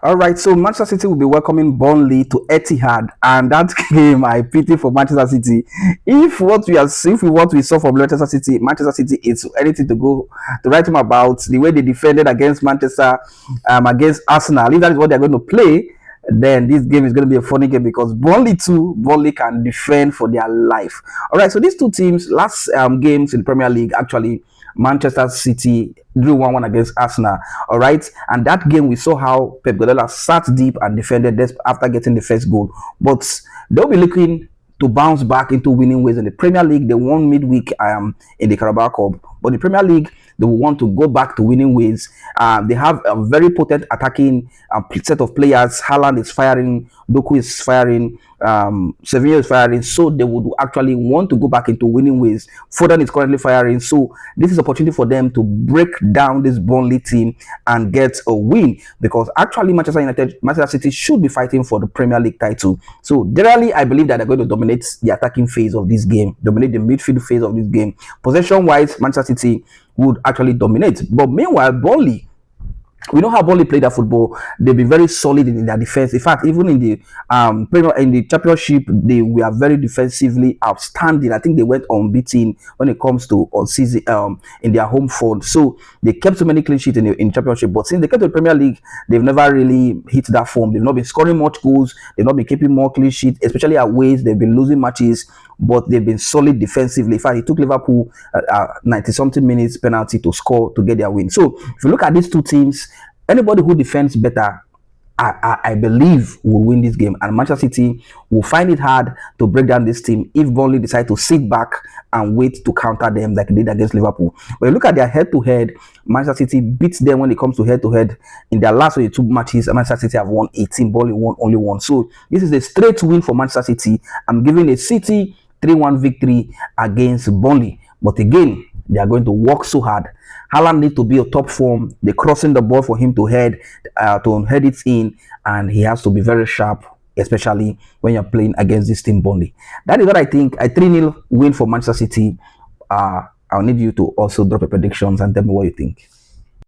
All right, so Manchester City will be welcoming Burnley to Etihad, and that game I pity for Manchester City. If what we saw from Manchester City is anything to go to write him about the way they defended against Manchester, against Arsenal. If that is what they're going to play, then this game is going to be a funny game because Burnley can defend for their life. All right, so these two teams last games in the Premier League actually Manchester City drew 1-1 against Arsenal. All right, and that game we saw how Pep Guardiola sat deep and defended this after getting the first goal. But they'll be looking to bounce back into winning ways in the Premier League. They won midweek in the Carabao Cup, but the Premier League they will want to go back to winning ways. They have a very potent attacking set of players. Haaland is firing, Doku is firing, Sevilla is firing, so they would actually want to go back into winning ways. Foden is currently firing, so this is an opportunity for them to break down this Burnley team and get a win because actually Manchester City should be fighting for the Premier League title. So generally, I believe that they're going to dominate the attacking phase of this game, dominate the midfield phase of this game. Possession-wise, Manchester City would actually dominate, but meanwhile, Burnley. We know how Burnley play their football. They've been very solid in their defense. In fact, even in the championship, they were very defensively outstanding. I think they went unbeaten when it comes to on season in their home front. So they kept so many clean sheets in the championship. But since they came to the Premier League, they've never really hit that form. They've not been scoring much goals. They've not been keeping more clean sheets, especially at ways. They've been losing matches, but they've been solid defensively. In fact, it took Liverpool 90-something minutes penalty to score to get their win. So if you look at these two teams, anybody who defends better, I believe will win this game, and Manchester City will find it hard to break down this team if Burnley decide to sit back and wait to counter them like they did against Liverpool. When you look at their head-to-head, Manchester City beats them when it comes to head-to-head. In their last 22 matches, Manchester City have won 18, Burnley won only one. So this is a straight win for Manchester City. I'm giving a City 3-1 victory against Burnley. But again, they are going to work so hard. Haaland needs to be a top form. They're crossing the ball for him to head it in, and he has to be very sharp, especially when you're playing against this team Burnley. That is what I think. A 3-0 win for Manchester City. I'll need you to also drop your predictions and tell me what you think.